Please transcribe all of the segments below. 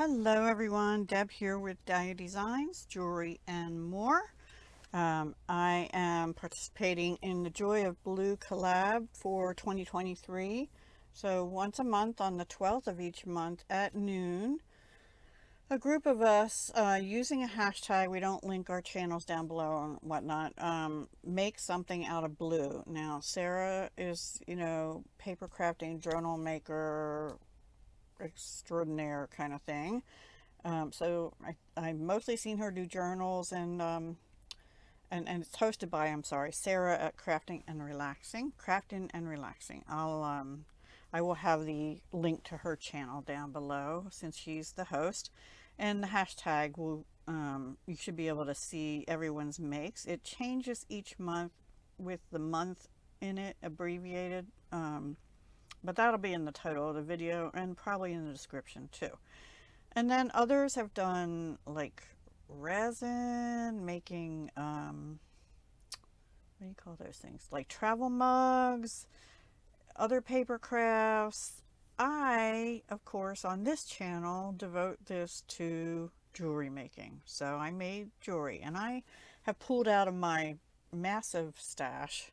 Hello everyone, Deb here with Dahlia Designs, Jewelry and more. I am participating in the Joy of Blue Collab for 2023. So once a month on the 12th of each month at noon, a group of us using a hashtag, we don't link our channels down below and whatnot, make something out of blue. Now Sarah is, paper crafting, journal maker extraordinaire kind of thing. So I've mostly seen her do journals and it's hosted by, I'm sorry, Sarah at Crafting and Relaxing. Crafting and Relaxing. I will have the link to her channel down below since she's the host. And the hashtag will, you should be able to see everyone's makes. It changes each month with the month in it abbreviated. But that'll be in the title of the video and probably in the description too. And then others have done like resin, making, what do you call those things? Like travel mugs, other paper crafts. I, of course, on this channel, devote this to jewelry making. So I made jewelry and I have pulled out of my massive stash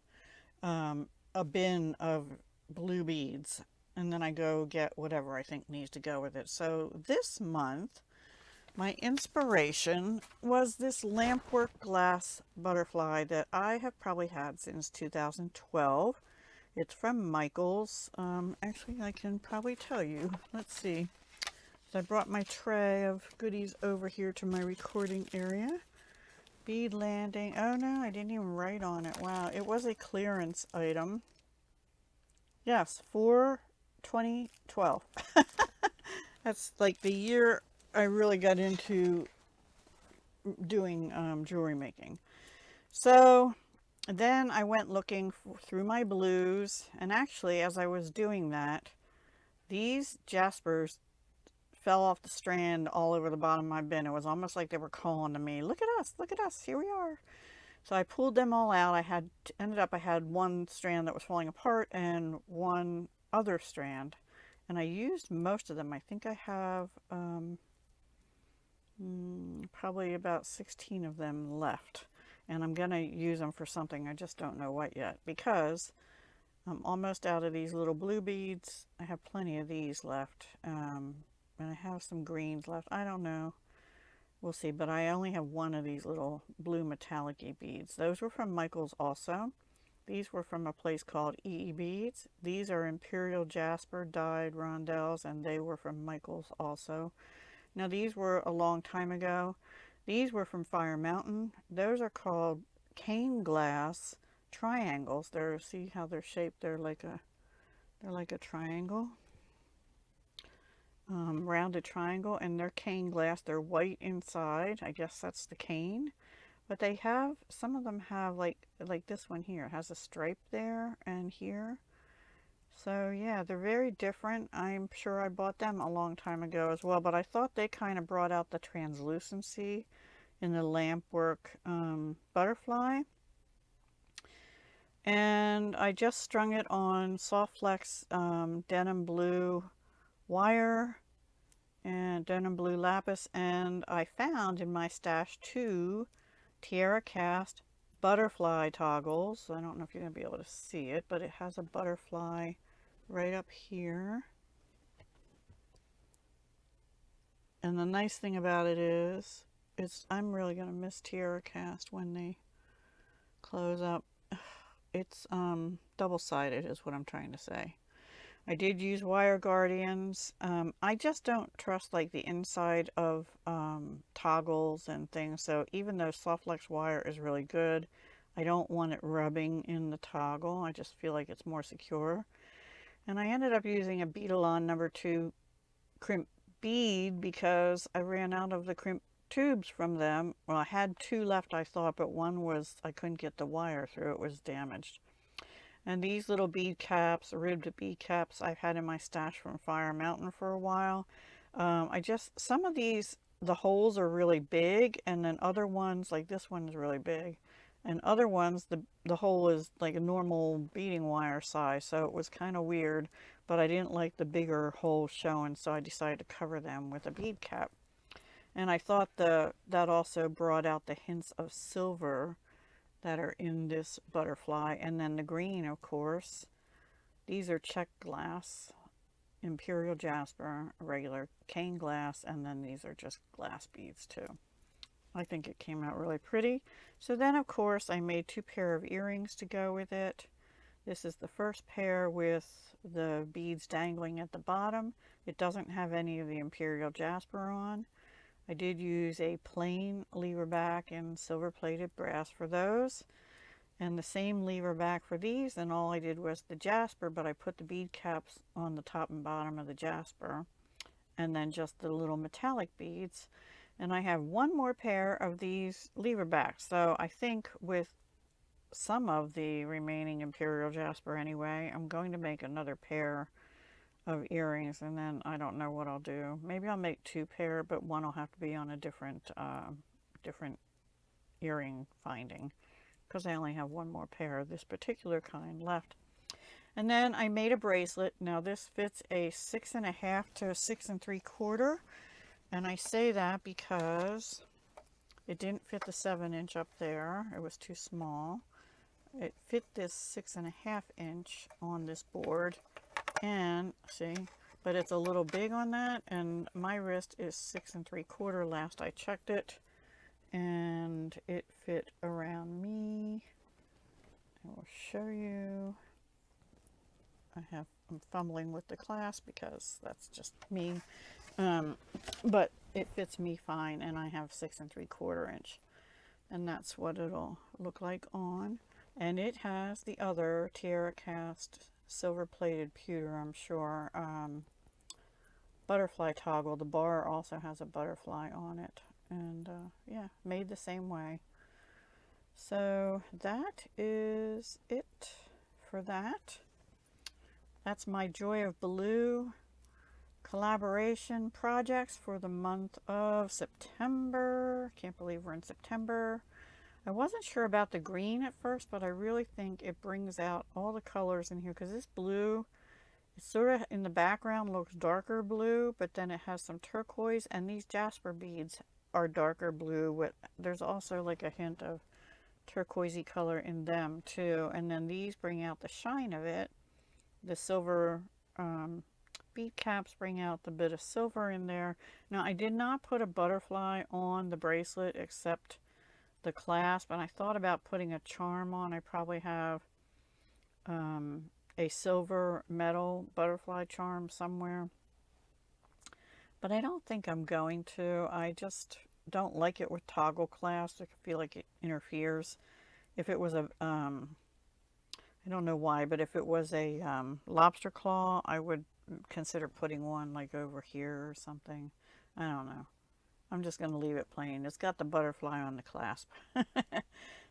a bin of blue beads, and then I go get whatever I think needs to go with it. So this month my inspiration was this Lampwork glass butterfly that I have probably had since 2012. It's from Michaels. Actually, I can probably tell you. Let's see. I brought my tray of goodies over here to my recording area. Bead landing. Oh no, I didn't even write on it. Wow, it was a clearance item. Yes, for 2012. That's like the year I really got into doing jewelry making. So then I went looking through my blues, and actually as I was doing that, these jaspers fell off the strand all over the bottom of my bin. It was almost like they were calling to me, look at us, here we are. So I pulled them all out. I had one strand that was falling apart and one other strand, and I used most of them. I think I have probably about 16 of them left, and I'm gonna use them for something. I just don't know what yet, because I'm almost out of these little blue beads. I have plenty of these left, and I have some greens left. I don't know, we'll see, but I only have one of these little blue metallic-y beads. Those were from Michaels also. These were from a place called EE Beads. These are Imperial Jasper dyed rondelles, and they were from Michaels also. Now these were a long time ago. These were from Fire Mountain. Those are called cane glass triangles. See how they're shaped? They're like a triangle, rounded triangle, and they're cane glass. They're white inside. I guess that's the cane. But they have, some of them have like this one here. It has a stripe there and here. So yeah, they're very different. I'm sure I bought them a long time ago as well, but I thought they kind of brought out the translucency in the Lampwork butterfly. And I just strung it on soft flex denim blue wire and denim blue lapis, and I found in my stash 2 Tiara cast butterfly toggles. I don't know if you're going to be able to see it, but it has a butterfly right up here. And the nice thing about it is, I'm really going to miss Tiara cast when they close up. It's double-sided is what I'm trying to say. I did use wire guardians. I just don't trust like the inside of toggles and things. So even though soft flex wire is really good, I don't want it rubbing in the toggle. I just feel like it's more secure. And I ended up using a Beadalon number 2 crimp bead because I ran out of the crimp tubes from them. Well, I had 2 left, I thought, but one was, I couldn't get the wire through. It was damaged. And these little bead caps, ribbed bead caps, I've had in my stash from Fire Mountain for a while. Some of these, the holes are really big, and then other ones, like this one is really big. And other ones, the hole is like a normal beading wire size, so it was kind of weird. but I didn't like the bigger holes showing, so I decided to cover them with a bead cap. And I thought that also brought out the hints of silver that are in this butterfly. And then the green, of course. These are checked glass, imperial jasper, regular cane glass, and then these are just glass beads too. I think it came out really pretty. So then, of course, I made 2 pair of earrings to go with it. This is the first pair with the beads dangling at the bottom. It doesn't have any of the imperial jasper on. I did use a plain lever back and silver plated brass for those, and the same lever back for these, and all I did was the jasper, but I put the bead caps on the top and bottom of the jasper, and then just the little metallic beads. And I have 1 more pair of these lever backs, so I think with some of the remaining imperial jasper anyway, I'm going to make another pair of earrings, and then I don't know what I'll do. Maybe I'll make 2 pair, but one will have to be on a different earring finding, because I only have 1 more pair of this particular kind left. And then I made a bracelet. Now this fits a 6.5 to 6 3/4, and I say that because it didn't fit the 7-inch up there. It was too small. It fit this 6.5 inch on this board, and see, but it's a little big on that, and my wrist is 6 3/4 last I checked it, and it fit around me. I will show you. I'm fumbling with the clasp because that's just me, but it fits me fine, and I have 6 3/4 inch, and that's what it'll look like on. And it has the other Tiara cast silver plated pewter, I'm sure, butterfly toggle. The bar also has a butterfly on it, and yeah, made the same way. So that is it for that. That's my Joy of Blue collaboration projects for the month of September. Can't believe we're in September. I wasn't sure about the green at first, but I really think it brings out all the colors in here, because this blue, it's sort of in the background looks darker blue, but then it has some turquoise, and these jasper beads are darker blue with, there's also like a hint of turquoisey color in them too. And then these bring out the shine of it. The silver bead caps bring out the bit of silver in there. Now I did not put a butterfly on the bracelet except the clasp, and I thought about putting a charm on. I probably have a silver metal butterfly charm somewhere, but I don't think I'm going to. I just don't like it with toggle clasps. I feel like it interferes. If it was a I don't know why, but if it was a lobster claw, I would consider putting one like over here or something. I don't know. I'm just going to leave it plain. It's got the butterfly on the clasp.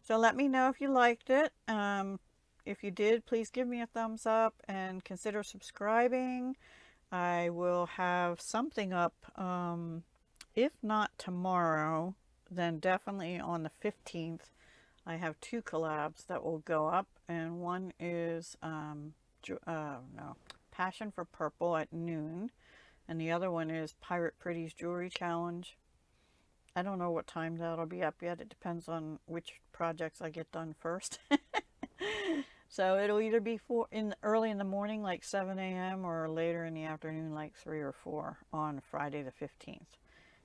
So let me know if you liked it. If you did, please give me a thumbs up and consider subscribing. I will have something up, if not tomorrow, then definitely on the 15th. I have 2 collabs that will go up, and one is Passion for Purple at noon, and the other one is Pirate Pretty's Jewelry Challenge. I don't know what time that'll be up yet. It depends on which projects I get done first. So it'll either be early in the morning, like 7 a.m., or later in the afternoon, like 3 or 4 on Friday the 15th.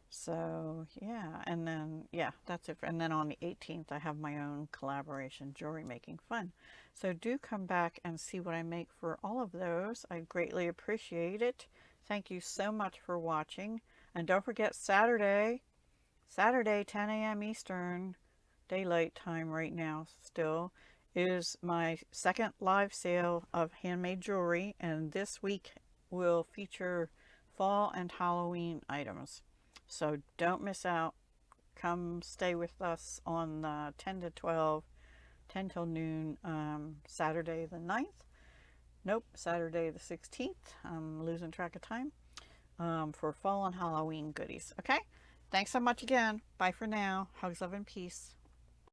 So yeah, and then yeah, that's it. And then on the 18th, I have my own collaboration jewelry making fun. So do come back and see what I make for all of those. I greatly appreciate it. Thank you so much for watching. And don't forget Saturday, 10 a.m. Eastern Daylight Time right now still, is my second live sale of handmade jewelry, and this week will feature fall and Halloween items. So don't miss out. Come stay with us on 10 to 12, 10 till noon, Saturday the 9th. Nope, Saturday the 16th. I'm losing track of time, for fall and Halloween goodies. Okay? Thanks so much again. Bye for now. Hugs, love, and peace.